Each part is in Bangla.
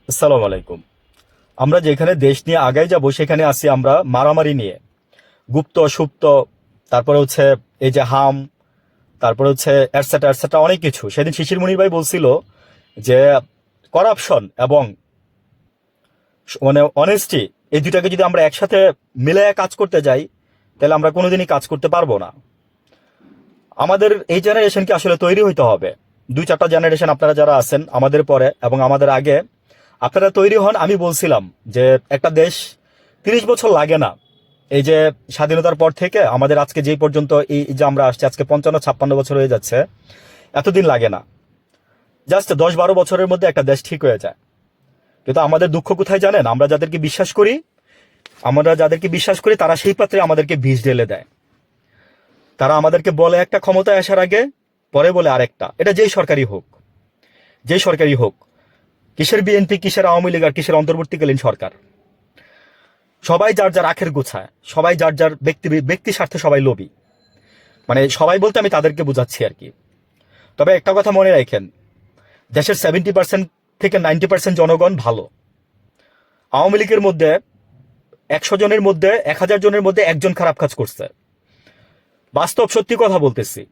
আসসালামু আলাইকুম। আমরা যেখানে দেশ নিয়ে আগাই যাব সেখানে আছি আমরা মারামারি নিয়ে, গুপ্ত সুপ্ত, তারপরে হচ্ছে এই যে তারপরে হচ্ছে এটসেট্রা এটসেট্রা অনেক কিছু। সেদিন শিশির মুনির ভাই বলছিল যে করাপশন এবং মানে অনেস্টি, এই দুটাকে যদি আমরা একসাথে মিলাইয়া কাজ করতে যাই তাহলে আমরা কোনোদিনই কাজ করতে পারবো না। আমাদের এই জেনারেশনকে আসলে তৈরি হইতে হবে। দুই চারটা জেনারেশন আপনারা যারা আছেন আমাদের পরে এবং আমাদের আগে, আপনারা তৈরি হন। আমি বলছিলাম যে একটা দেশ 30 বছর লাগে না। এই যে স্বাধীনতার পর থেকে আমাদের আজকে যেই পর্যন্ত এই যে আমরা আসছি, আজকে 55-56 বছর হয়ে যাচ্ছে, এতদিন লাগে না। জাস্ট 10-12 বছরের মধ্যে একটা দেশ ঠিক হয়ে যায়। কিন্তু আমাদের দুঃখ কোথায় জানেন? আমরা যাদেরকে বিশ্বাস করি তারা সেই পাত্রে আমাদেরকে বিষ ঢেলে দেয়। তারা আমাদেরকে বলে একটা, ক্ষমতায় আসার আগে পরে বলে আরেকটা। এটা যেই সরকারি হোক, কিসের বিএনপি, কিসের আওয়ামী লীগ আর কিসের অন্তর্বর্তীকালীন সরকার, সবাই যার যার আখের গোছায়, সবাই যার যার ব্যক্তি স্বার্থে সবাই লোভী। মানে সবাই বলতে আমি তাদেরকে বুঝাচ্ছি আর কি। তবে একটা কথা মনে রাখেন, দেশের 70% থেকে 90% জনগণ ভালো। আওয়ামী লীগের মধ্যে 100 জনের মধ্যে 1000 জনের মধ্যে একজন খারাপ কাজ করছে। বাস্তব সত্যি কথা বলতেছি,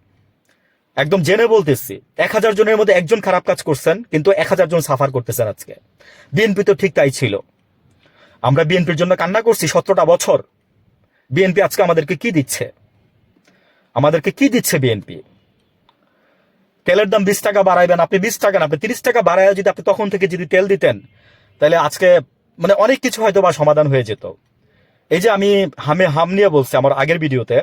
একদম জেনে বলতেছি। 1000 জনের মধ্যে একজন খারাপ কাজ করছেন, কিন্তু 1000 জন সাফার করতেছেন আজকে। বিএনপি তো ঠিক তাই ছিল। আমরা বিএনপির জন্য কান্না করছি 17টা বছর। বিএনপি আজকে আমাদেরকে কি দিচ্ছে? বিএনপি তেলের দাম 20 টাকা বাড়াইবেন, আপনি 20 টাকা না, আপনি 30 টাকা বাড়ায় যদি আপনি তখন থেকে যদি তেল দিতেন, তাহলে আজকে মানে অনেক কিছু হয়তো বা সমাধান হয়ে যেত। এই যে আমি হাম নিয়ে বলছি আমার আগের ভিডিওতে,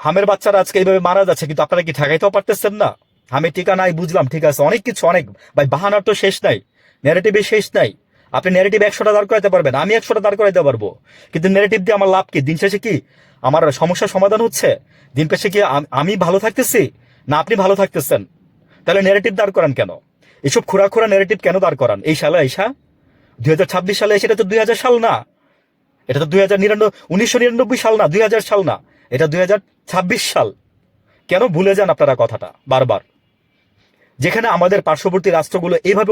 হামের বাচ্চারা আজকে এইভাবে মারা যাচ্ছে, কিন্তু আপনারা কি ঠেকাইতেও পারতেছেন না? হামে টিকা নাই, বুঝলাম, ঠিক আছে, অনেক কিছু, অনেক ভাই, বাহানার তো শেষ নাই, ন্যারেটিভের শেষ নাই। আপনি ন্যারেটিভ 100টা দাঁড় করাইতে পারবেন, আমি 100টা দাঁড় করাইতে পারবো, কিন্তু ন্যারেটিভ দিয়ে আমার লাভ কি? দিন শেষে কি আমার সমস্যার সমাধান হচ্ছে? দিন শেষে কি আমি ভালো থাকতেছি না আপনি ভালো থাকতেছেন? তাহলে ন্যারেটিভ দাঁড় করান কেন? এসব খোঁড়া ন্যারেটিভ কেন দাঁড় করান? এই সালে আইসা 2026 সালে এসে, এটা তো 2000 সাল না, এটা তো 1999 সাল না, 2000 সাল না, এটা 2026 সাল। কেন ভুলে যান আপনারা কথাটা বারবার? যেখানে আমাদের পার্শ্ববর্তী রাষ্ট্রগুলো এইভাবে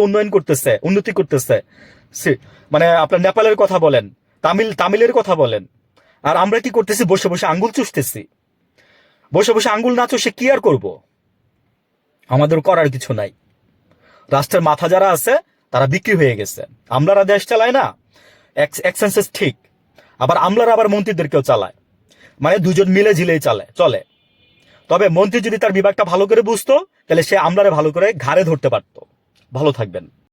উন্নতি করতেছে, মানে আপনার নেপালের কথা বলেন, তামিলের কথা বলেন, আর আমরা কি করতেছি? বসে বসে আঙ্গুল চুষতেছি। বসে বসে আঙ্গুল না চষে কি আর করব? আমাদের করার কিছু নাই। রাষ্ট্রের মাথা যারা আছে তারা বিক্রি হয়ে গেছে। আমলারা দেশ চালায় না, এক্সেন্সেস ঠিক, আবার মন্ত্রীদেরকেও চালায়। মানে দুজন মিলে ঝিলেই চলে। তবে মন্ত্রী যদি তার বিভাগটা ভালো করে বুঝতো, তাহলে সে আমলারে ভালো করে ঘাড়ে ধরতে পারতো। ভালো থাকবেন।